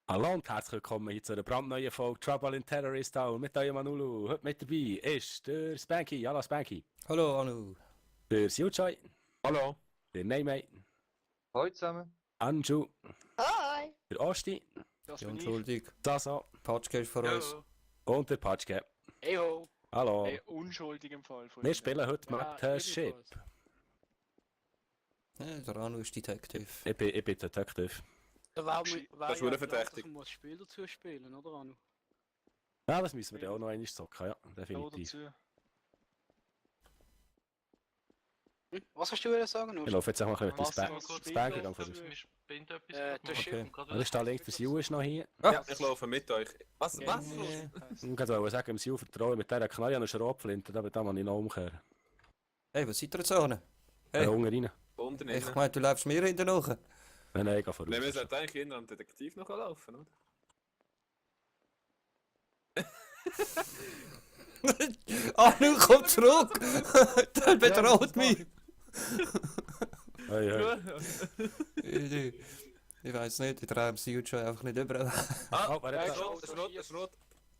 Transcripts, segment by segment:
Hallo und herzlich willkommen hier zu einer brandneuen Folge Trouble in Terrorist Town mit eurem Manulu. Heute mit dabei ist der Spanky. Hallo Spanky. Hallo Anu. Der Siuchai. Hallo. Der Neymay. Hallo zusammen. Anju. Hi! Der Osti. Das Ja, bin ich. entschuldig. Sasa. Patschke ist vor uns. Und der Patschke. Hey ho! Hallo. Hey, unschuldig im Fall. Wir spielen heute Ja, Map Ship. ebenfalls. Ja, der Anu ist Detective. Ich bin Detective. Da Das ist verdächtig. verdächtig. Man muss das Spiel dazu spielen, oder Anu? Ja, das müssen wir dann auch noch einmal zocken, ja, Ja, definitiv. dazu. Was hast du wieder sagen? Ich laufe jetzt auch mal ein Was bisschen noch das Spiel Spanky läuft, voraus. das Okay. Schiff. Der ist da links, der Siu ist noch hier. Ja, ich laufe mit euch. Was? Ja. Was? Nee. Ich wollte sagen, im Siu vertrauen mit dieser Knarre an einer Schrotflinte, da muss ich noch umkehren. Hey, was seid ihr jetzt ohne? Hey, Da unten rein. Unten ich innen. meine, du läufst mir hinten nach. Nein, ich gehe voraus. Nein, wir sollten eigentlich hinter einem Detektiv noch laufen, oder? Anu, komm zurück! Der bedroht mich! Hey, hey. Ich weiß nicht, ich drehe im Sieg schon einfach nicht überall. Oh, wer Ja, hat schon. da? Das ist rot.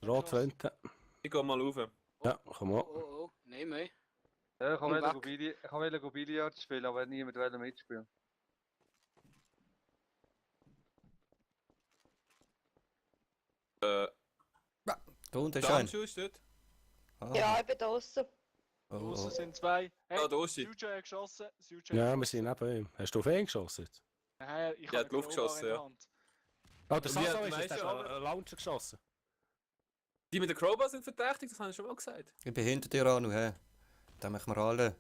Rotflinte. Ich geh mal rauf. Ja, komm Oh, on. oh, oh. Nein, mehr. Ja, ich Und wollte Billard spielen, aber niemand will mitspielen. Da unten ist Der ein. Handschuh ist dort. Ah. Ja, ich bin draußen. Oh, Draussen oh. sind zwei. Hey, Ah, da ist sie. Suja hat geschossen. Suja hat Ja, wir geschossen. sind neben ihm. Hast du auf ihn geschossen jetzt? Nein, ich Ja, habe die Luft einen Crowbar geschossen, in der ja. Hand. Oh, der Und wie Sasa hat ist der es, der Meister hat einen Launcher geschossen. Die mit der Crowbar sind verdächtig, das habe ich schon mal gesagt. Ich bin hinter dir, Anu, hä? Da machen wir alle.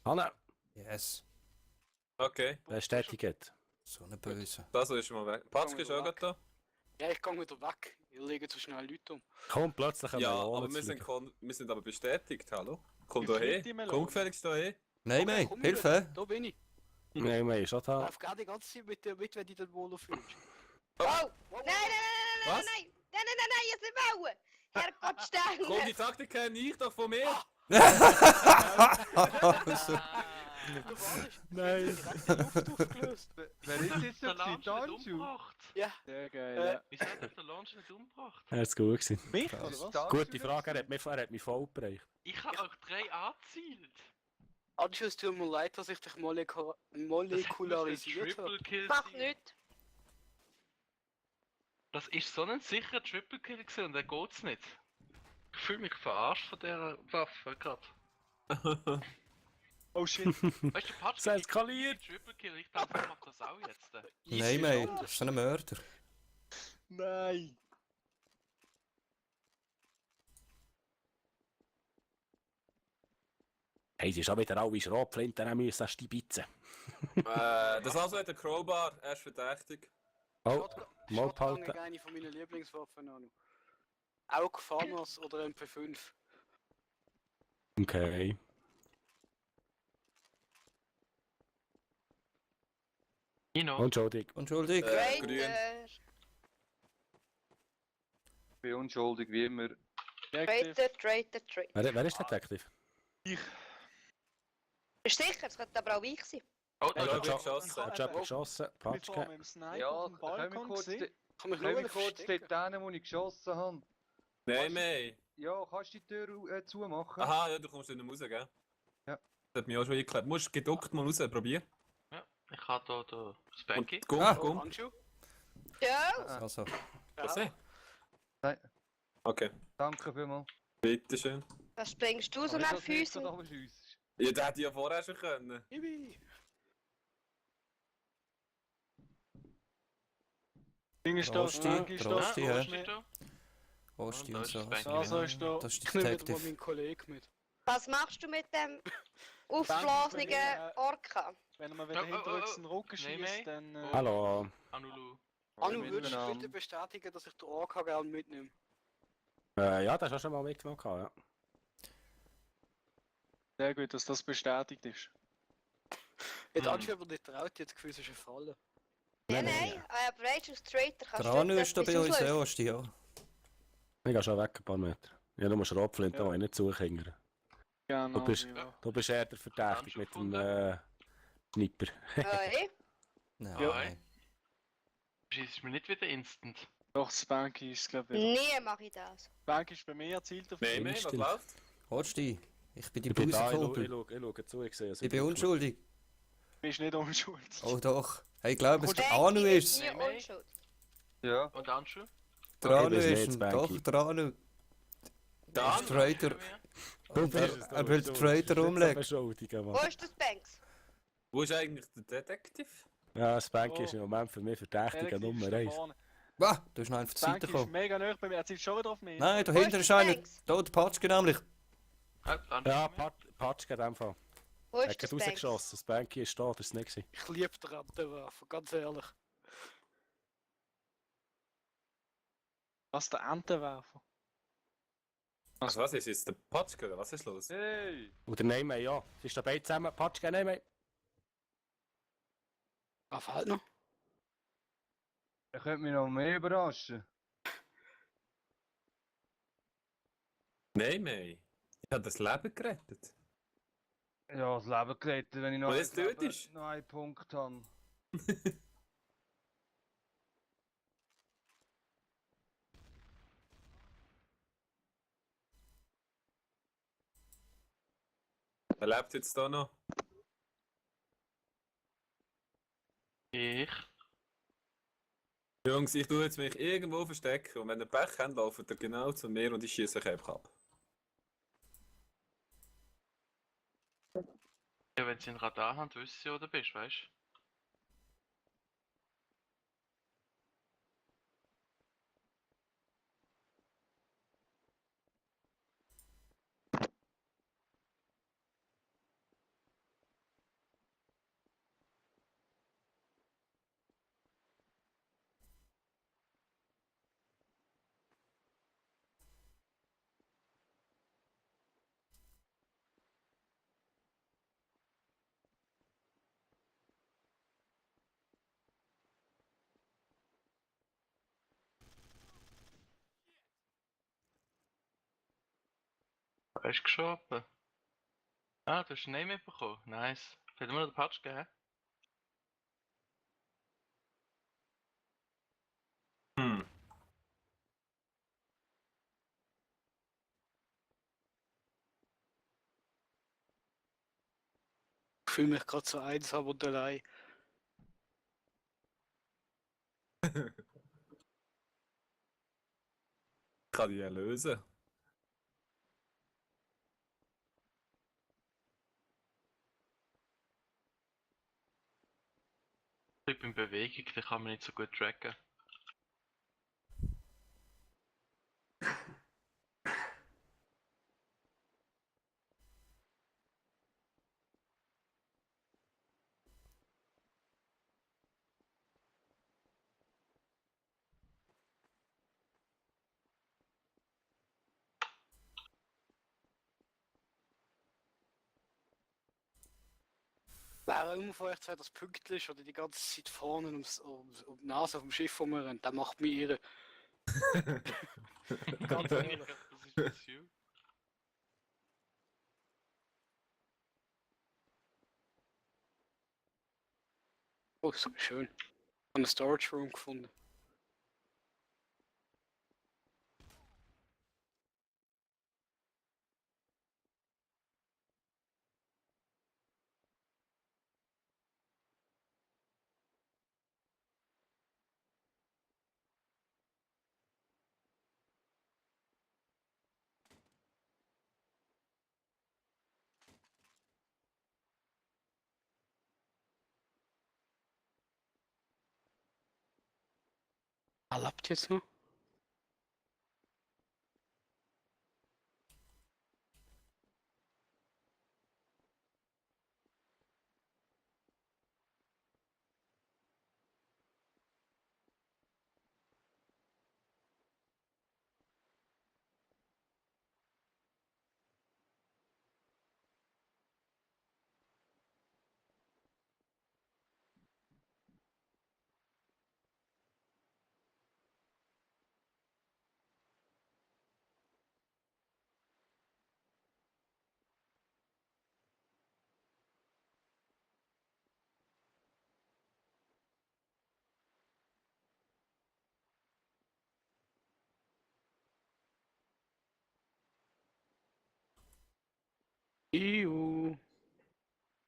Hanna, Yes. Okay, bestätigt. So eine Böse. das ist schon mal weg. Patschke ist auch gerade da. Ja, ich gehe wieder weg. Ihr legt so schnell Leute um. Kommt plötzlich eine Ja, Melone aber zu wir sind, fliegen. wir sind aber bestätigt, hallo? Komm Wie da fliegt die hin. Melone? Komm gefälligst da hin. Nein, Okay, mei, komm Hilfe! wieder. Da bin ich. Nein, wir sind schon da. Lauf gerade die ganze Zeit mit dir mit, wenn du dich wohl fühlst. Oh! Nein, nein, nein, nein, Was? nein, nein, nein, nein, nein, jetzt nicht bauen! Herrgott, Komm, die Sterne! Taktik kenne ich doch von mir. Also, Du warst. Nein. Direkt die Luft aufgelöst. Wer ist jetzt Der so Launch gewesen? nicht Danschu? umgebracht. Ja. Sehr geil. Wieso hat euch der Launch nicht umgebracht? Er ist gut gewesen. Mich Krass. oder was? Danschu Gute Frage, er hat mich voll gebracht. Ich habe euch 3 angezielt. Anschluss, es tut mir leid, dass ich dich molekularisiert habe. Triple Kill Mach sein. nichts! Das ist so ein sicherer Triple Kill gewesen und dann geht's nicht. Ich fühle mich verarscht von dieser Waffe gerade. Oh shit. Weißt du, Patsch, Es eskaliert. Triple Kill, ich glaube, ich mach das auch jetzt. nein, mei, das ist so ein Mörder. Nein. Hey, sie ist schon wieder alle Schrotflinten nehmen müssen, stibitzen. Das also hat der Crowbar, er ist verdächtig. Oh, mal Shotgun ist behalten. eine von meinen Lieblingswaffen. Anu. Auch Farmers oder MP5. Okay. Nino, Entschuldigung. Unschuldig. Grün. Traitor! Ich bin unschuldig, wie immer. Traitor, Traitor, Traitor. Wer ist Detective? Bist du sicher? Es könnte aber auch ich sein. oh, Ja, da ich hab geschossen. Hat schon jemand geschossen? Patschke. Mit dem Sniper Ja, auf dem Balkon gesehen. Kann mich können wir nur kurz verstecken. dort hin, wo ich geschossen habe? Nein, mehr. Ja, kannst du die Tür zumachen? Aha, ja, du kommst nicht mehr raus, gell? Ja. Das hat mich auch schon eingeklärt. Musst geduckt mal raus, probier. ich habe hier Spanky. Und komm, Ah. komm. Handschuh? Ja! Also, Was Ja. Nein, Okay, danke vielmals. bitteschön. Was springst du so Aber nach das nicht so Füßen? nach uns. Ja, der hätte ja vorher schon können. Ibi. Ding ist da, Rosti, Spank ist da. Rosti, hä? Rosti ist da. Osti da und ist so. Spanky. Also ist da. Das ist Ich nehme mal Detective. meinen Kollegen mit. Was machst du mit dem aufgeblasenen Orca? Wenn er mir Oh, wieder oh, hinterrücks oh, den Rücken Nein, schießt, nein. dann... Hallo. Anulu. Anu, Mit würdest du miteinander. bitte bestätigen, dass ich den Orca gerne mitnehme? Ja, das hast du schon mal mitgemacht, ja. Sehr gut, dass das bestätigt ist. Jetzt Hm. hast du aber nicht traut, jetzt gefühlt, es ist eine Falle. Nein, Nein, nein, aber weißt du, Traitor kannst Der du Anu ist da bei uns, auslösen. ja, Osti, ja. Ich gehe schon weg ein paar Meter. Ja, du musst Schrotflinte Ja. auch nicht zuhängen. Genau, Du bist- ja. Du bist eher der Verdächtige mit dem Sniper. Hey, Nein, Ja. nein. ist mir nicht wieder instant. Doch, Spanky ist, glaube ich. Nie mache ich das. Spanky ist bei mir erzielt auf Nein, mich. was Instant. läuft? Holstein, ich bin die Ich bin da, Busenkumpel. ich schaue zu, ich sehe es. Ich bin unschuldig. Du bist nicht unschuldig. Oh doch. Hey, ich glaube, es Kommst du- der Spanky Anu ist. nie Nein, unschuld. Ja. Und Anschu? Der Okay, Anu das ist ist. nicht Doch, Spanky. der Anu. Da? Ist Traitor. Du Und bist es, er will den Traitor umlegen. Wo Mann. ist das Banks? Wo ist eigentlich der Detektiv? Ja, Spanky Oh. ist im Moment für mich verdächtiger Detektiv Nummer ist da 1. vorne. Wah, du bist noch einen von der Seite Spanky ist gekommen. mega nah bei mir. Er zielt schon wieder auf mich. Nein, da Wo hinten ist ist das einer. Banks? Da, der Patschke nämlich. Anschu? Ja, Patschke in dem Fall. Wo Er ist hat das gerade Banks? rausgeschossen. Spanky ist da, das war nicht. gewesen. Ich liebe den Entenwerfer, ganz ehrlich. Was, der Entenwerfer? Also was ist jetzt der Patschke oder was ist los? Hey! Oder Neyme, ja. Sie ist dabei zusammen. Patschke, Neyme. Ah, fehlt noch? Er könnte mich noch mehr überraschen. Nein, May. Ich habe das Leben gerettet. Ja, das Leben gerettet, wenn ich noch Und jetzt Leben- tötest? noch einen Punkt habe. Wer lebt jetzt da noch? Ich. Jungs, ich tue jetzt mich irgendwo verstecken und wenn ihr Pech habt, laufen ihr genau zu mir und ich schieße euch einfach ab. Ja, wenn sie ein Radar haben, wissen sie, wo du bist, weißt du? Hast du geschoben? Ah, du hast einen Name mitbekommen. Nice. Hätte mir noch den Patch gegeben? Hm. Ich fühle mich gerade so einsam und allein. Ich kann die lösen. Ich bin in Bewegung, den kann man nicht so gut tracken. Wer immer von euch zwei das Pünktchen ist oder die ganze Zeit vorne um die Nase auf dem Schiff rumrennt, der macht mich irre. Ganz Ich ehrlich. glaube, das ist das You. Oh, so schön. Ich habe einen Storage Room gefunden. Er lebt jetzt noch?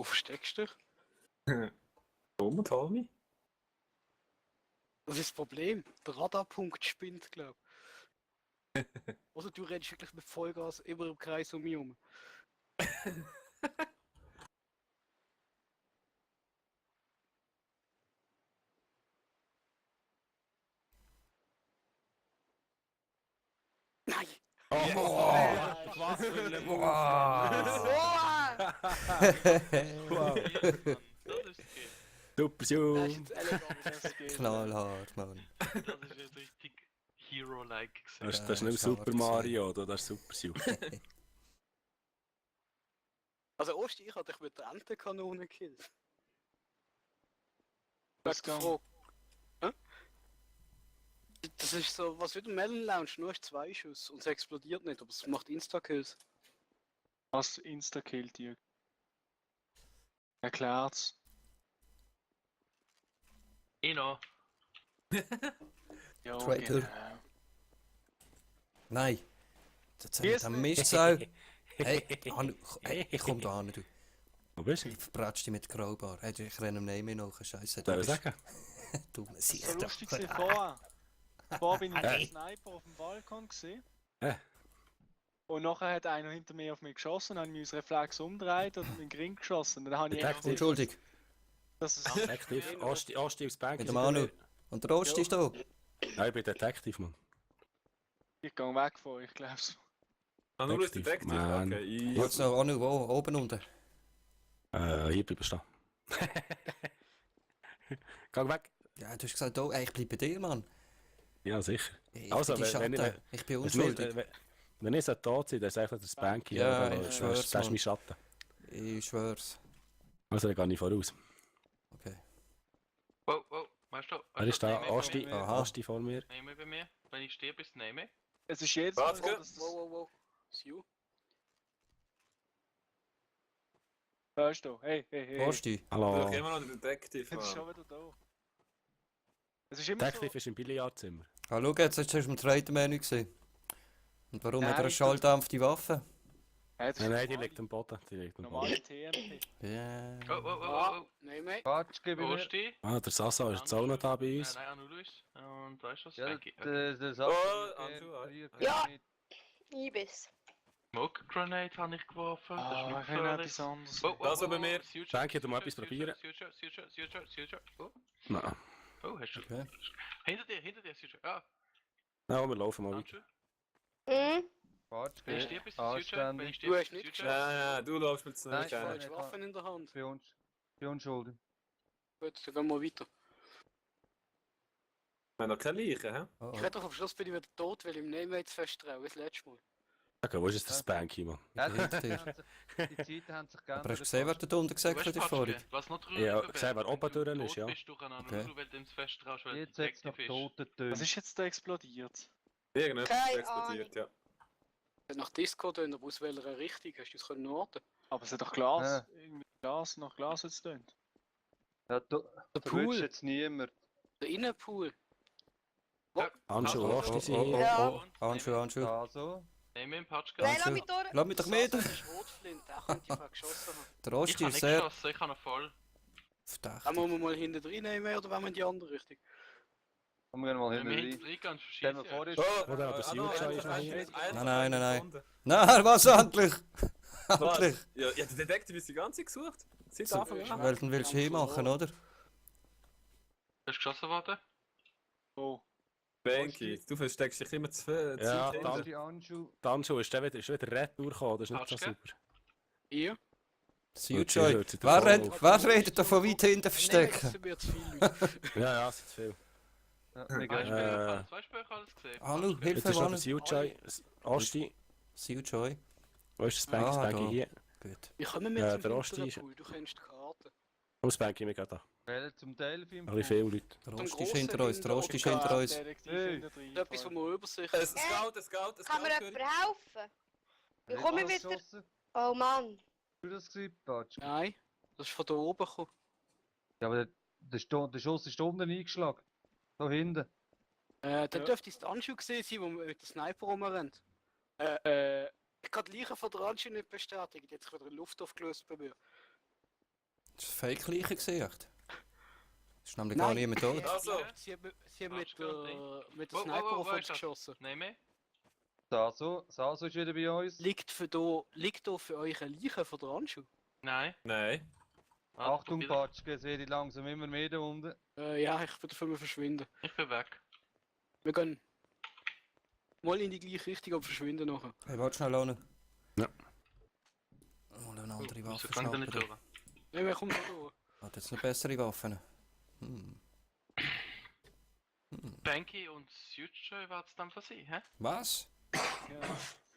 versteckst du dich? Warum, Tommy? Das ist das Problem. Der Radarpunkt spinnt, glaube ich. Oder du rennst wirklich mit Vollgas immer im Kreis um mich herum. Nein! Was für eine Move. Boah! Das ist geil. Super, Das so. ist jetzt elegant, das ist geil. Knallhart, Mann. Das ist jetzt richtig Hero-like gewesen. Das ist nicht stark Super Mario, oder? Das ist Super Super. Also Osti, ich hatte dich mit der Entenkanone gekillt. Was Die Frage- Hä? Das ist so, was wie der Melon Lounge, nur hast 2 Schuss und es explodiert nicht, aber es macht Insta-Kills. Was Insta-Kill dir? Erklärt's. Eno. Ja, Traitor. genau. Nein. Das Hier hat ist er nicht. Mistsau. Hey, komm da hin, du. Wo bist du? Ich verbratsch dich mit Graubar. Hey, ich renne ihm nicht mehr nach. Scheiße. Darf ich sagen? Du Das siehst war so doch. lustig gewesen vorher. Vorher bin ich mit Hey. dem Sniper auf dem Balkon gesehen. Und nachher hat einer hinter mir auf mich geschossen, dann habe ich meinen Reflex umgedreht und in den Ring geschossen. Dann habe ich Detective. Entschuldigung. das ist Detective. Asti aufs Bank. Mit dem Manu. Und der Rost ist da. Nein, ich bin Detective, Mann. ich gehe weg von euch, glaubst Ah, nur ist Detective, Detective? man. Okay, Jetzt noch Anu, wo? Oben unten. Hier bleiben stehen. Geh weg. Ja, du hast gesagt, oh, ich bleib bei dir, Mann. Ja, sicher. Ich Also, bin die wenn ich- Schatten. Ich bin Wenn unschuldig. wenn ich tot sein, dann ist einfach der Spanky. Ja, oder? ich Das schwör's, ist- Das ist Mann. mein Schatten. Ich schwör's. Also, dann gehe ich voraus. Okay. du? Wow, wow, weißt du? Wer ist da? Asti, Nehme Aha. Asti vor mir. bei mir. Wenn ich stehe, bist du nehme. Es ist jedes Mal Was, so, gell? dass das... Wow. Siu. Hörst du? Hey. Rosti. Ich Hallo. immer noch der Detective. Jetzt ist schon Mann. wieder da. Es ist immer Detective ist im Billardzimmer. Ah, schau jetzt, hast du im zweiten Menü gesehen. Und warum hat er eine Nein, Schalldampf die Waffe? so... Jetzt Nein, die liegt am Boden. Die liegt am Boden. normale TMP. Ja. Oh. Nein mehr. Quatsch, gib mir. Osti. Ah, der Sasa ist jetzt auch noch da bei uns. Nein, Anu ist. Und da ist das Ja, Spanky. das Oh, Anju, Ja. Ibis. Smoke Grenade habe ich geworfen. Das ist Ah, nicht ich habe etwas gefährlich. anderes. Also bei mir. Spanky, du mal etwas probieren. Future. Oh, Nein. hast du. Okay. Hinter dir, Future. Ah, Ja, wir laufen mal weiter. Anju. Hm? Quatsch, Wenn ich geh. stehe, bist du Future. Wenn ich Anständig. stehe, Du bist hast nicht Future. Ja, du läufst mit so Nein, einer Du Sterne. hast Waffen in der Hand. Bin unschuldig. Gut, dann gehen wir weiter. Wir haben noch keine Leichen, hä? Oh, Ich oh. werde doch am Schluss bin ich wieder tot, weil ich im Name-Mates festtraue, wie das letzte Mal. Okay, wo ist jetzt der Spanky, Mann? Ja, Hinter dir. Die Zeiten haben sich geändert. Aber hast du gesehen, wer da unten gesagt hat vorhin? Was noch drüber Ja, wäre, gesehen, wer wenn oben du durch tot ist, ja. bist, du kannst Okay. nur, weil du ins Fest traust, weil Jetzt du hat es noch Detective ist. tote Was Töne. ist jetzt da explodiert? Irgendetwas Keine explodiert, ja. Nach Disco tönt, aber aus welcher Richtung hast du es können orten? Aber es hat doch Glas. Ja. Irgendwie Glas nach Glas jetzt tönt. Ja, du Der verwünschst Pool, jetzt niemand. der Innenpool. Handschuhe und Asti sind Oh, hier. Ja. Handschuhe. Also, Nehmen im Patch Nein, Danke. lass mich durch. Lass mich doch mit. Das ist Rotflint, der könnte ich mal geschossen haben. Der Ich Rosti habe ist nicht sehr geschossen, ich habe ihn voll. verdächtig. Dann muss man mal hinten drin nehmen oder wenn wir in die andere Richtung? kommen wir mal Wenn wir hinten hinten rein. reingehen, Stell dir vor, verschießen. ist... Oder der Future ist noch hier. Nein. Nein, was endlich? Endlich. Ja, der Detective ist die ganze Zeit gesucht. Seit Anfang an. Weil dann willst du hinmachen, oder? Bist du geschossen worden? Oh. Benki, du versteckst dich immer zu viel. Ja, Zeit dann- hinter. Die Anschu... Die Handschuhe ist wieder Retour gekommen, das ist nicht so Patschke? super. Hier? Sujoy. hört sich Wer, davon auf. wer redet da von weit hinten Das verstecken? sind mir zu viele Leute. Ja, es sind zu viel. Ja, wir Zwei gehen. Spieler, zwei Spieler alles gesehen. Hallo, Patschke. Jetzt Hilfe, ist noch der Mann. Sujoy. Asti, Sujoy. wo ist der Spanky? Ah, Spanky da. hier. Gut. Wie kommen wir Ja, zum der Rosti ist- Hinterpool? Du kennst die Karte. Wo Spanky, wir gehen da. Wählen zum Delfin. Ein bisschen viele Leute. Der Zum Rost ist grossen hinter uns. Der Rost ist hinter uns. Detektiv Hey. hinter drin. Das ist etwas, wo man Übersicht Ein Scout, ein Scout, ein Kann mir Scout. jemand helfen? Wie komme ich wieder? Geschossen? Oh Mann. Hast du das gesehen, Patsch? Nein, das ist von da oben gekommen. Ja, aber der Schuss ist unten eingeschlagen. Da hinten. Dann Ja. dürfte es der Anschu gesehen sein, wo man mit der Sniper rumrennt. Ich kann die Leiche von der Anschu nicht bestätigen, die hat sich wieder in Luft aufgelöst bei mir. Das war Fake-Leiche gewesen, echt. Das ist nämlich Nein. gar niemand tot. Also, Sie haben mit der Wow, Sniper wow, auf wow, uns ist das? geschossen. Nein mehr? Saso ist wieder bei uns. Liegt da für euch eine Leiche von der Anschu? Nein. nein. Achtung, wieder. Patschke, es wird langsam immer mehr da unten. Ja, ich würde dafür mal verschwinden. Ich bin weg. Wir gehen mal in die gleiche Richtung, aber verschwinden nachher. Hey, warte schnell an. Ja. Mal eine andere Wieso Waffe kann der nicht schnappen. durch? Nein, wir kommen da durch. Hat jetzt noch bessere Waffen. Banky und Sujoy wird es dann für sie, hä? Was? Ja.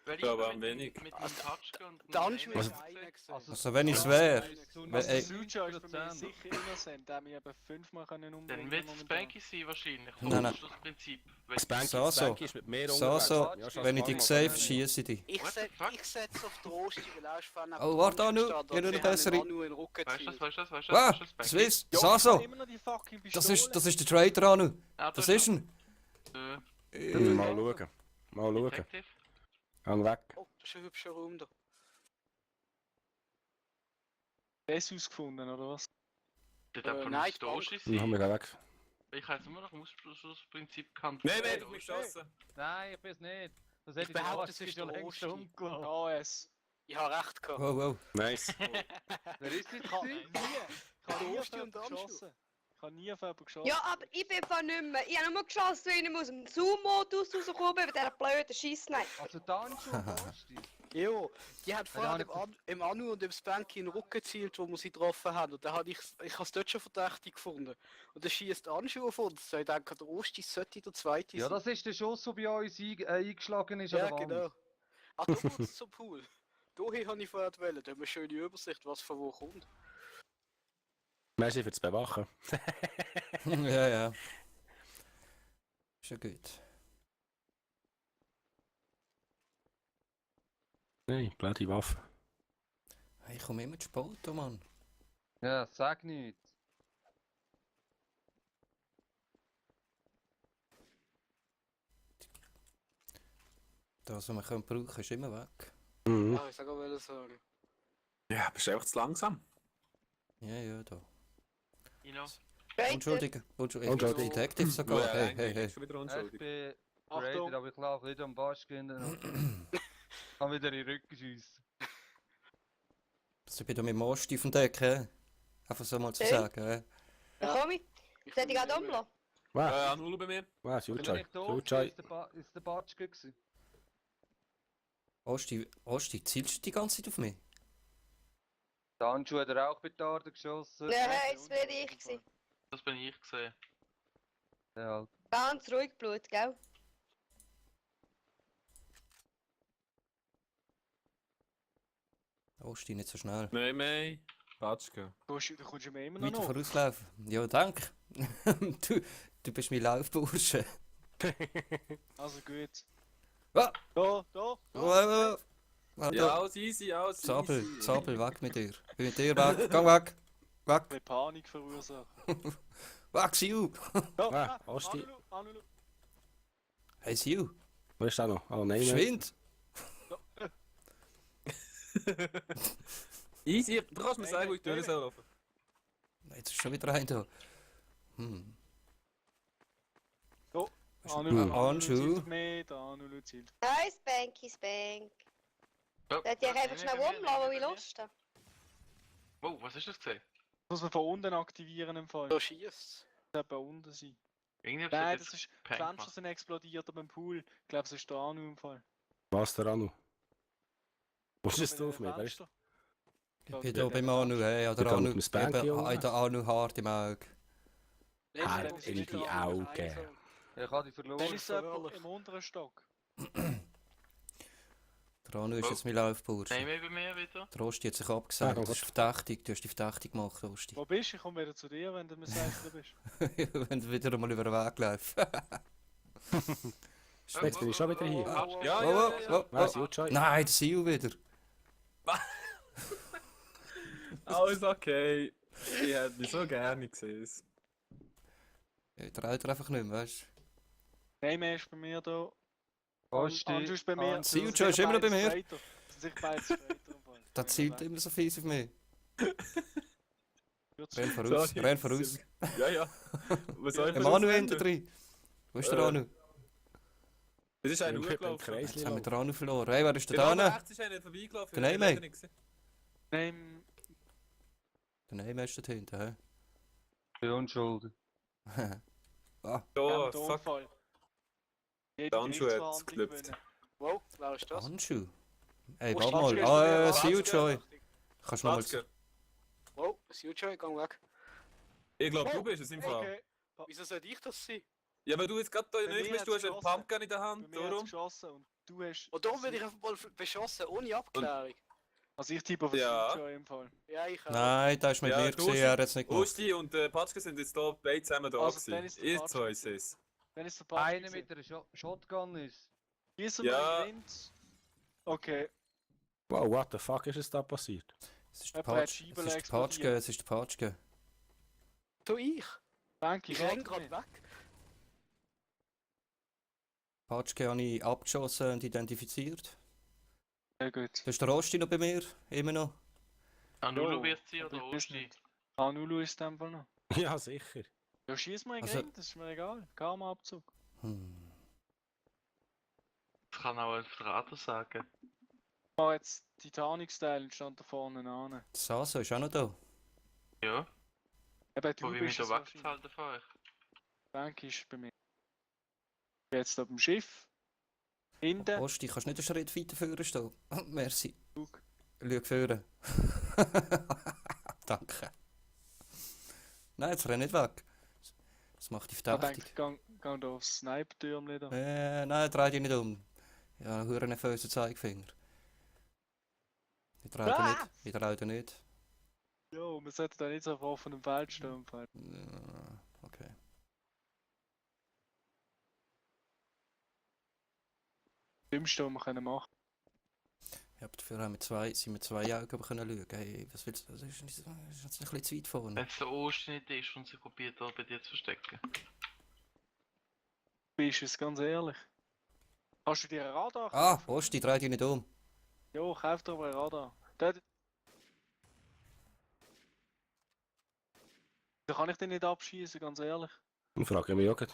Weil Ja, aber mit am wenig. Mit dem Tatschke und dem Der Anschu Name ist gesehen. einer gewesen. Also wenn ich's wäre. Ey. Suja ist bei mir sicher innocent, da haben wir eben 5-mal umbringen. Dann wird es Banky sein wahrscheinlich. Nein, nein. Schlussprinzip. Spanky, So, so. Spanky ist mit mehr So, Ja, schon wenn ich ein dich paar Mal. safe schieße ich dich. Ich What the fuck? setze auf die Rosti, weil er ist vorhin Oh, warte, Anu, ich habe noch eine bessere. Anu in den Rücken Weißt du das, gezielt. weißt du das, weißt du Ah, das, weißt du das, Swiss, Ja, Saso. immer noch die fucking Das Pistole. ist der Traitor, Anu. Ja, Das ist ihn. Mal schauen. Mal schauen. Detective. Hang weg. Oh, das ist ein hübscher Raum da. Das ausgefunden, oder was? Der hat von nein, uns die Bank. Doshi Dann haben wir sein. gehen weg. Ich habe jetzt immer noch im Schlussprinzip gekannt. Nein, wer hat mich geschossen? Nein, ich bin's nicht. Das Ich hätte behaupte, ich es ist schon der längst Rosti. umgelaufen. Ja, es. Ich habe recht gehabt. Wow, wow. Nice. Wer ist das? Ich habe nie auf Rosti und jemanden Anschu. geschossen. Ich habe nie auf jemanden geschossen. Ja, aber ich bin von nicht mehr. Ich habe nur geschossen, weil ich aus dem Zoom-Modus rausgekommen bin, mit dieser blöden Scheissneid. Also Dancho und Basti. Jo, die hat vorher habe im Anu und im Spanky in den Rücken gezielt, wo wir sie getroffen haben. Und da habe ich es dort schon verdächtig gefunden. Und dann schießt Anschu auf uns. Ich denke, der Osti sollte der Zweite Ja, sein. das ist der Schuss, der bei uns eingeschlagen ist. Ja, an der Wand. genau. Ah, da geht's zum Pool. Daher habe ich vorher gewählt. Da haben wir eine schöne Übersicht, was von wo kommt. Merci fürs Bewachen. Ja, ja. Ist ja gut. Nein, blöde Waffe. Hey, ich komme immer zu spät, oh Mann. Ja, sag nichts. Das, was wir können brauchen, ist immer weg. Mhm. Ah, ich sag auch sagen. Ja, bist du einfach zu langsam. Ja, ja, da. Ino. Entschuldigung. Ich Entschuldigung. bin Detective sogar. Hey, hey, hey. Schon wieder Ja, ich unschuldig. bin Achtung. Raider, aber ich laufe wieder am Basch gehen. Kann wieder in den Rücken schiessen. Also, ich bin da mit dem Osti auf dem Deck, hä? Einfach so mal zu Hey. sagen, hä? Dann komme ich. Soll ich gerade umlassen? Was? Null bei mir. Was? Bin Sujoy. ich da? Sujoy. Ist der Batschke gewesen? Osti, zielst du die ganze Zeit auf mich? Dancho hat er auch Petarden geschossen. Nein, jetzt bin ich gewesen. Das bin ich gesehen. Ja, Ganz ruhig Blut, gell? Osti, nicht so schnell. Nein, nein. Patschke. Du kommst ja mir immer noch Weiter nach. vorauslaufen. Ja, danke. du bist mein Laufbursche. Also gut. Ah! Da. Warte. Ja, alles easy, alles Zabel, easy. Zabel, weg mit dir. Bin mit dir weg. Gang weg. Weg. Eine Panik verursachen. Weg, Siu. Ah, Osti. Anulu. Hey, Siu. Wo ist der noch? Oh nein. Schwind. Easy, du kannst mir Nein, sagen, wo ich nein, durch soll laufen. Jetzt ist schon wieder ein da. Hm. Anschu. Anulu zielt. Nein, Spanky, Spank. Oh, Soll ich dich einfach schnell umlassen, wie Lust habe? Oh, was ist das gesehen? Muss man von unten aktivieren im Fall. Da schießt. Das bei unten sein. Irgendwie Nein, hab's das ist. Die Prank Fenster gemacht. sind explodiert aber im Pool. Ich glaube, es ist der Anu im Fall. Was der Anu? Wo ist du auf mich? Wer ist Fenster. Ich bin da beim Anu, hey. Ja, der Ich kann Anu. mit dem Spanky Eben, umgehen. der Anu hart im Auge. Hart in die Augen. Ich habe die Dann verloren. ist es jemand im unteren Stock. Der Anu ist jetzt mein Laufbursche. Nein, mehr bei mir wieder. Der Osti hat sich abgesagt. Ah, Das ist verdächtig. Du hast dich verdächtig gemacht, Osti. Wo bist du? Ich komme wieder zu dir, wenn du mir sagst, wo du bist. Wenn du wieder einmal über den Weg läufst. Jetzt bin ich schon wieder hier. Ja, Oh, ja, oh, ja. oh, Was? oh. Sujoy? Nein, der Siu wieder. Alles okay. Ich hätte dich so gerne gesehen. Ja, der Alter einfach nicht mehr, weißt Nein, mehr ist bei mir da. Basti. Anju ist bei mir. Anju. Siu ist immer noch bei mir. Das sind sicher beide Streiter im Fall. du? Der zielt immer so fies auf mich. Renn voraus, Sorry, renn voraus. Ja, ja. Was soll ich Der für Manu das hinter ändern? drin. Wo ist der Äh, Anu? Das ist einer Ich bin im hochgelaufen. Kreis Jetzt haben wir laufen. den Anu verloren. Hey, wer ist der Genau da? rechts ist einer vorbeigelaufen. Der ich hab Neyme? ihn nicht gesehen. Nein, Der Name ist dort hinten, hä? Die Unschuldig. Ah, Oh, der fuck. Unfall. Jede Der Handschuh hat's Gerichtsverhandlung geklopft. gewinnen. Wow, wer ist das? Handschuh. Hey, Wo warte steht mal. der? Ah, Ist Seal der Joy. Achtung. Kannst du nochmal... Watzke. Wow, Sujoy, gang weg. Ich glaube, Oh, du bist es im Fall. Okay, Wieso soll ich das sein? Ja, weil du jetzt gerade da Bei nicht mir bist, du hast hat's einen geschossen. Pumpgun in der bei Hand, mir hat es darum. geschossen und du hast... Und darum werde ich einfach mal beschossen, ohne Abklärung. Also ich tippe auf Ja. Sujoy im Fall. Ja, ich auch. Nein, der ist mit Ja, mir du gewesen, er hat es nicht gemacht. Usti und Patschke sind jetzt da beide zusammen da Also, dann gewesen. ist der Ihr Patschke zwei gewesen. ist es. Dann ist der Patsch Einer mit einer Shotgun ist. Schießen Ja. wir in den Wind. Okay, Wow, what the fuck ist es da passiert? Es ist der Jemand hat Patsch. Scheiben Es ist der explodiert. Patschke, es ist der Patschke. Du, ich. danke, Ich ich renn rate gerade nicht. weg. Patschke habe ich abgeschossen und identifiziert. Sehr gut. Da ist der Rosti noch bei mir, immer noch. Anulu Jo, wird sie aber oder ich weiß Osti? nicht. Hanulu ist in dem Fall noch. Ja, sicher. Ja, schieß mal in den Also- Ring, das ist mir egal. Karma-Abzug. Hm. Das kann auch ein Verrater sagen. Oh, jetzt Titanic-Style und stand da vorne an. Saso ist auch noch da. Ja, Eben, du wo wir mich bist da es wahrscheinlich. wegzuhalten von euch. Bank ist bei mir. Jetzt auf dem Schiff. Hinten. Rosti, kannst du nicht einen Schritt weiter vorne stehen? Merci. Zug. Schau vorne. Danke. Nein, jetzt renn nicht weg. Das macht dich Ich verdächtig. denke, gang da aufs Sniper-Türmchen da. Nein, dreh dich nicht um. Ja, einen nervösen Zeigefinger. Ich drehe dich nicht. Ich drehe dich nicht. Jo, man sollte da nicht so auf offenem Feld stehen. im Fall. Ja, okay. Das Dümmste, was wir können machen. Ja, aber dafür haben wir sind wir zwei Augen aber können schauen. Hey, was willst du? Das ist jetzt ein bisschen zu weit vorne. Wenn es der Osti nicht ist und sie probiert, da bei dir zu verstecken. Bist es ganz ehrlich. Hast du dir ein Radar Ah, gekauft? Osti, dreh dich nicht um. Jo, kauf dir aber ein Radar. Da kann ich den nicht abschießen, ganz ehrlich. Dann frage ich mich auch gerade.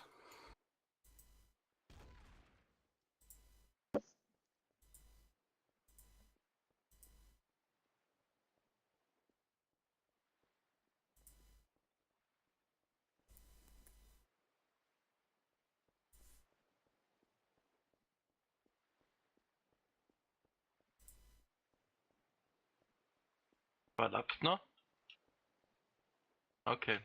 Wer lebt noch? Okay.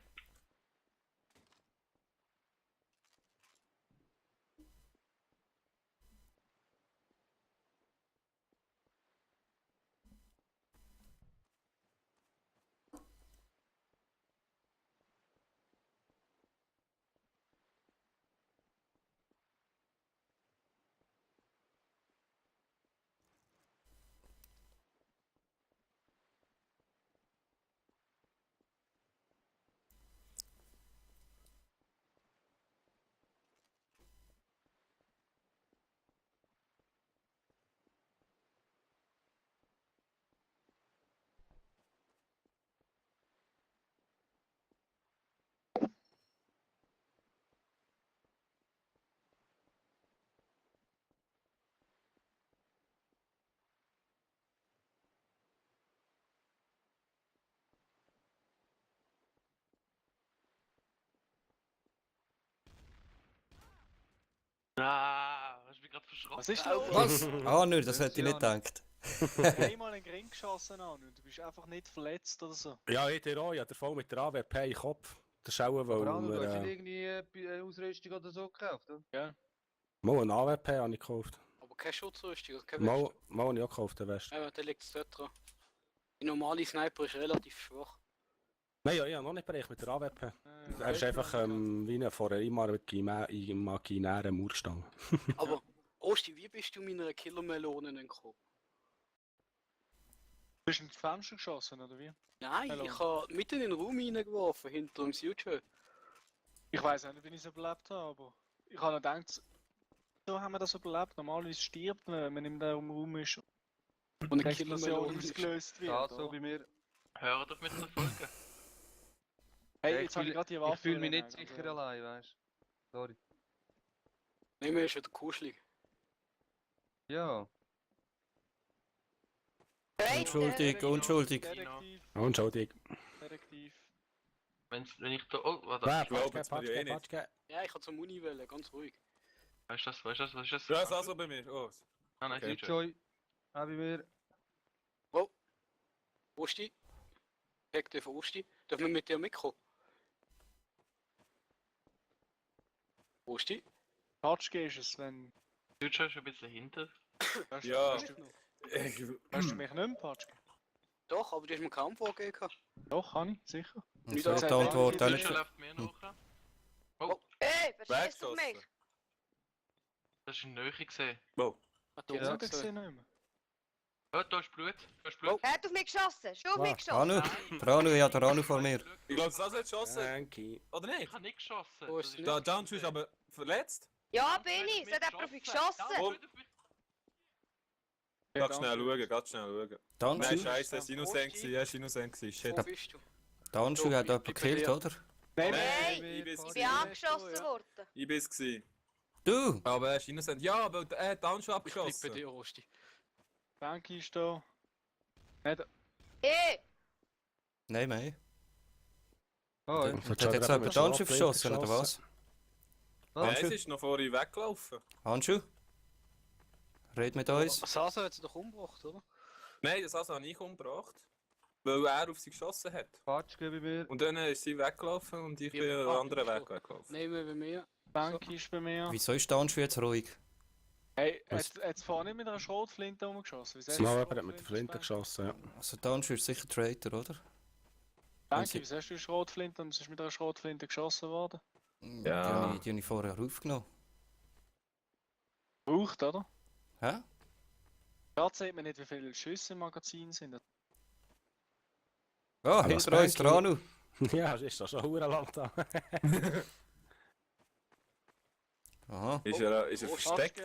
Ah, hast du mich gerade verschrocken? Was ist los? Was? Ah, nö, das hätte ich nicht gedacht. Einmal in den Ring geschossen an und du bist einfach nicht verletzt oder so. Ja, ich dir auch. Ja, der Fall mit der AWP in den Kopf. Das ist auch, weil Aber Anu, du hast wir... nicht irgendwie Ausrüstung oder so gekauft, oder? Mal eine AWP habe ich gekauft. Aber keine Schutzrüstung, also keine Mal, Weste. mal habe ich auch gekauft, den West. Ja, der liegt dort dran. Die normale Sniper ist relativ schwach. Nein, ja, ich habe noch nicht bereicht mit der AWP. Er ist Weißt du, einfach wie eine vor einer imaginären Mauerstange. Aber, Osti, wie bist du meiner Killermelone entkommen? Du bist ins Fenster geschossen, oder wie? Nein, Melone. ich habe mitten in den Raum reingeworfen, hinter dem Sujoy. Ich weiß auch nicht, wie ich es überlebt habe, aber ich habe noch gedacht, so haben wir das überlebt. Normalerweise stirbt man, wenn man in dem Raum ist und Und eine eine Explosion Killermelone ist. ausgelöst wird. Ja, so oder? bei mir. Hör doch mit zu folgen. Hey, Ja, jetzt habe ich gerade die Waffe. Ich fühle mich nicht genommen, sicher allein, weißt du? Sorry. Nehmen wir ist wieder kuschelig. Ja. Unschuldig, unschuldig. Detektiv, Entschuldigung. Detektiv. Wenn ich da. Oh, warte. Wer? Ich glaube, Patschke, jetzt will ich eh Patschke, nicht. Patschke. Ja, ich kann zur Muni wählen, ganz ruhig. Was ist das? Was ist das? Ja, ist also bei mir. Oh. Ah, nein, Okay. okay. Joy. Auch bei mir. Osti? Detektiv Osti? Dürfen wir mit dir mitkommen? Osti? Patschke ist es, wenn. Deutscher ist ein bisschen hinter. Hörst, Ja. hörst, hörst du mich nicht mehr, Patschke? Doch, aber du hast mir kaum vorgegeben. Doch, kann ich, sicher. Und Nicht so alle die Antwort auch Deutscher nicht. läuft mir nachher. Hey, verstehst du Weggeschossen. mich? Das ist in Nähe gesehen. Ich habe gesehen nicht mehr. Oh, da ist Blut. Da ist Blut. Er hat auf mich geschossen. Schon auf Wow. mich geschossen. Anu, der Anu, ja, der Anu vor mir. Ich glaube, das hat geschossen. Danke. Oder Ich nicht? habe nicht geschossen. Wo ist Das es Da, nicht? Janju ist aber verletzt. Ja, bin ich. Es hat jemand auf mich geschossen. Oh. Ja, Ganz schnell schauen, ganz schnell schauen. Der Nein, Anschu, scheiße, es war Innocent, gewesen, ja, es war Innocent. gewesen, Shit. Wo bist du? der Anschu hat jemanden gekillt, oder? Nein, Nein, ich bin's ich bin gewesen. angeschossen worden. Ich bin's gewesen. Du! Aber er ist Innocent. Ja, aber er hat dann schon Ich bleib bei abgeschossen. dir, Osti. Banky ist da. Hey, Nein, nein. Oh, Und Hat hat schon jetzt gerade jemand mit den Anschu Schlafblinker verschossen, oder geschossen. was? Nein, Anschu? es ist noch vorhin weggelaufen. Anschu? Red mit uns. Sasa hat sie doch umgebracht, oder? Nein, das habe ich umgebracht. Weil er auf sie geschossen hat. Patschke bei mir. Und dann ist sie weggelaufen und ich Ja, bin einen ah, anderen so. Weg weggelaufen. Nehmen wir bei mir. Banky ist bei mir. Wieso ist der Anschu jetzt ruhig? Hey, Was? jetzt vorhin nicht mit einer Schrotflinte umgeschossen. Wieso Mal hast du jemand hat mit der Flinte Banky? geschossen, ja. Also der Anschu ist sicher Traitor, oder? Banky, wieso hast du eine Schrotflinte und es ist mit einer Schrotflinte geschossen worden? Ja. Die habe ich vorher aufgenommen. Braucht, oder? Hä? Gerade sieht man nicht, wie viele Schüsse im Magazin sind. Ah, Aber hinter das uns der Anu. Ja, das ist doch schon verdammt lang da. Aha. Ist er versteckt?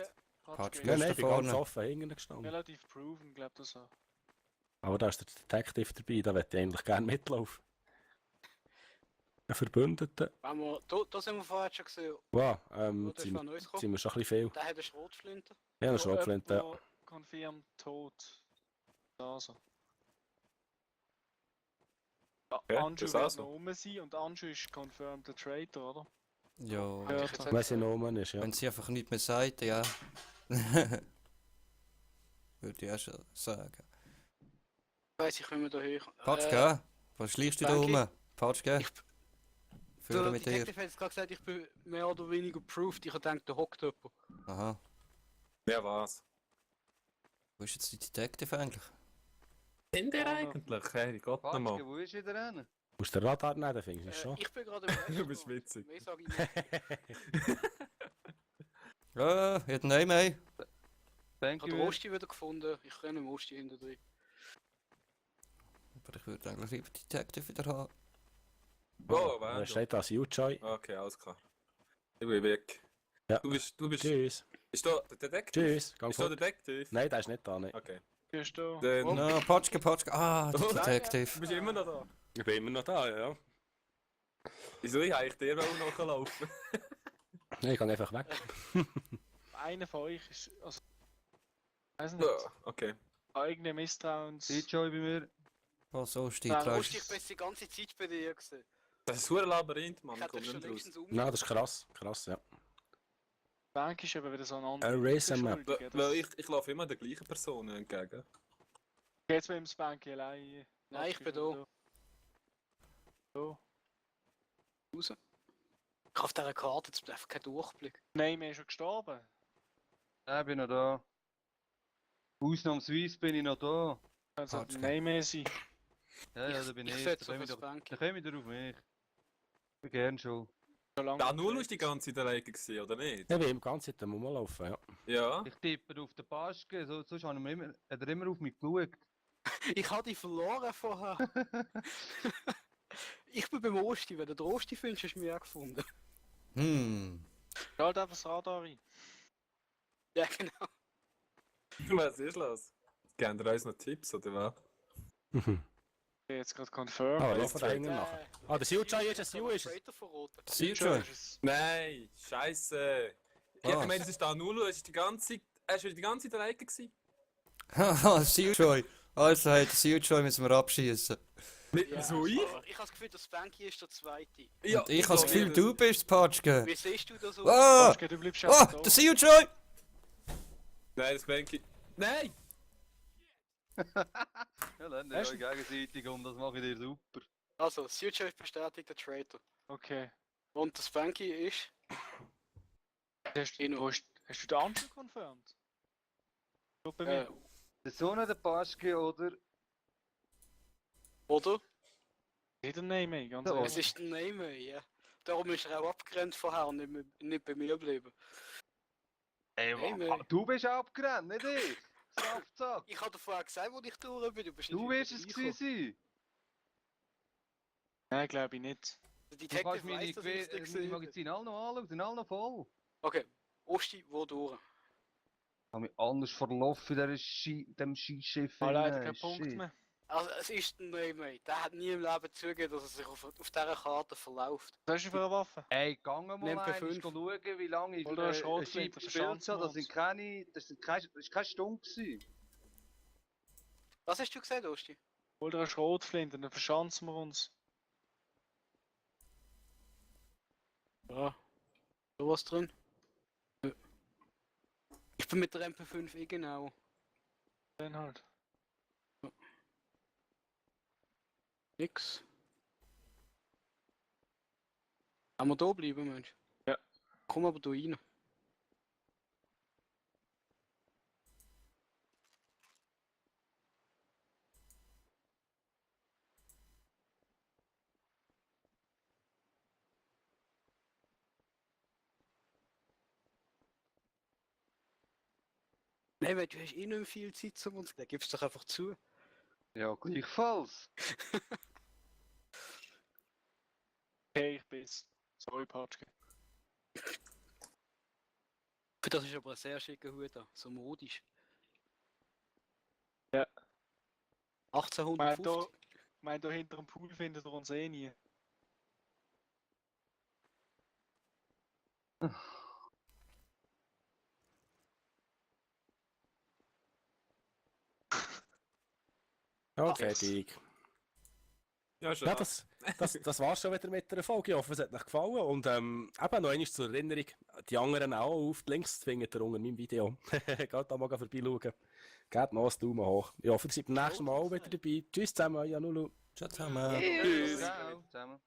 Patschke. Patschke Nein, ist nein, da ich bin ganz vorne. offen hinten gestanden. relativ proven, glaub das so. Aber da ist der Detective dabei, da möchte ich eigentlich gerne mitlaufen. Ein Verbündeter. Wenn wir, da sind wir vorher schon gesehen. Wow, Da ist sind, von uns gekommen. sind wir schon ein bisschen viel. Der hat eine Schrotflinte. Ja, eine Schrotflinte, ja. Jemand, der confirmed tot. Also. Okay, Anschu das wird also. noch rum sein und Anschu ist confirmed der Traitor, oder? Ja. Ja, Ich jetzt Wenn sie noch oben ist, ja. Wenn sie einfach nicht mehr sagt, ja. Würde ich auch schon sagen. Weiss ich, wie wir da hoch. Patschke, was schleichst du da Banky? rum? Patschke? Führe Der mit dir. Detective hat jetzt gerade gesagt, ich bin mehr oder weniger proved. Ich habe gedacht, da hockt jemand. Aha. Ja, was? Wo ist jetzt die Detective eigentlich? Sind der eigentlich? Hey, Gott Patschke, nochmal. wo ist wieder hin? Musst du den Radar nehmen, dann findest du es schon. Ich bin gerade im Du bist witzig. Mehr sage ich nicht. Ja, jetzt nein mehr. Ich Thank habe den you. Osti wieder gefunden. Ich renne im Osti hinter drin. Aber ich würde eigentlich lieber die Detective wieder haben. Oh, Da wer? steht das U-Joy. Okay, alles klar. Ich bin weg. Ja. Du bist. Tschüss. Ist da der Detektiv? Tschüss. Gang Ist da der fort. Detektiv? Nein, der ist nicht da, nein. Okay. Bist du? Dann. No, Patschke, Patschke. Ah, Oh, der nein, Detective. Du bist immer noch da. Ich bin immer noch da, ja. Wieso? Ich eigentlich dir auch noch laufen. Nein, ich gehe einfach weg. Einer von euch ist. Also. Weiß nicht. Ja, okay. Eigene Misstrauens. Joy bei mir. Was so steht Ja, drauf? Osti, ich bin jetzt die ganze Zeit bei dir gewesen. Das ist ein Labyrinth, Mann. Ich Ich hätte komme dich schon nicht raus. längstens Nein, das ist krass. Krass, ja. Bank ist eben wieder so ein anderer. Eraser Map. Weil ich laufe immer der gleichen Person entgegen. Geht's mit dem Spanky allein? Nein, ich bin da. Da. Raus. Ich habe auf dieser Karte jetzt einfach keinen Durchblick. Nein, wir sind schon gestorben. Ja, ich bin noch da. Ausnahmsweise bin ich noch da. Also Patschke. nein mehr sein. Ja, ja, da bin Ich ich. setze Da auf kommen ein wir Spanky. wieder auf mich. Ich bin gern schon. Solange Da wir nur treten. ist die ganze Zeit alleine gewesen, oder nicht? Ich bin im ganzen Zeit am Rumlaufen, ja. Ja. Ich tippe auf den Patschke, sonst hat er immer auf mich geschaut. Ich habe dich verloren vorher. Ich bin beim Osti. Wenn du den Osti findest, hast du mich auch gefunden. Schalt einfach das Radar rein. Ja, genau. Was ist los? Geben ihr uns noch Tipps, oder was? bin jetzt gerade confirmed. Ah, Ja, laufen da hinten nachher. Ah, der Sujoy ist es, Su ist es. Traitor verraten. Seajoy. Nein, scheiße. Ich Was? meine, das ist da Nulu, er ist die ganze Zeit, er ist wieder die ganze Zeit alleine gewesen. Haha, Seajoy. Also, hey, den Seajoy müssen wir abschießen. Nicht Ja, so ich? aber ich habe das Gefühl, der Spanky ist der Zweite. Ja, Und ich habe das glaube, Gefühl, du bist Patschke. Wie siehst du das so? Ah! Patschke, du bleibst Ah! einfach Der da. Seajoy! Nein, das Banky. Nein! Ja, lernt Hast ihr euch gegenseitig um, das mache ich dir super. Also, Sujoy bestätigt der Traitor. Okay. Und der Spanky ist... Hast Inu. hast du den Anschluss confirmed? Schon bei mir? Der Sohn der Paschke oder Oder? Nicht ein Name, ganz Ja. ehrlich. Es ist der Name, ja. Darum ist er auch abgerannt vorher und nicht bei mir geblieben. Ey, Name. du bist abgerannt, nicht ich. Saftsack. Ich habe dir vorher gesagt, wo ich durch bin. Du bist Du nicht wirst es vorbeigekommen. gewesen sein. Nein, glaube ich nicht. Der Du Detective kannst meine weiss, dass ich es nicht meine gesehen habe. Magazine alle noch anschauen, sind alle noch voll. Okay, Osti, wo durch? Ich habe mich anders verlaufen in diesem Skischiff. Ah, leider kein Punkt mehr. Also, es ist der Name. Der hat nie im Leben zugegeben, dass er sich auf dieser Karte verläuft. Was hast du für eine Waffe? Ey, gang mal Nimm einmal P5. schauen, wie lange ich Oder eine eine Schrotflinte, Scheibe verschanzen gespielt habe. wir Das sind keine Stunden gewesen. Was hast du gesagt, Osti? Hol dir eine Schrotflinte, dann verschanzen wir uns. Ja. Sowas drin? Nö. Ich bin mit der MP5 eh genau. Dann halt. Nix. Kann man da bleiben, Mensch? Ja. Komm aber da rein. Nein, weil du hast eh nicht mehr viel Zeit zum uns. Dann gibst du doch einfach zu. Ja, gleichfalls. Okay, ich bin's. Sorry, Patschke. Für das ist aber ein sehr schicker Hut da. So modisch. Ja. Ich 1850. meine, da hinter dem Pool findet ihr uns eh nie. Ja, yes. fertig. Ja, schon. Ja, das war's schon wieder mit der Folge. Ich hoffe, es hat euch gefallen. Und eben noch einmal zur Erinnerung, die anderen auch auf die Links findet ihr unter meinem Video. Geht da mal vorbeischauen. Gebt noch einen Daumen hoch. Ich hoffe, ihr seid beim nächsten Mal auch wieder dabei. Tschüss zusammen, euer Nulu. Ciao zusammen. Tschüss. Ciao zusammen.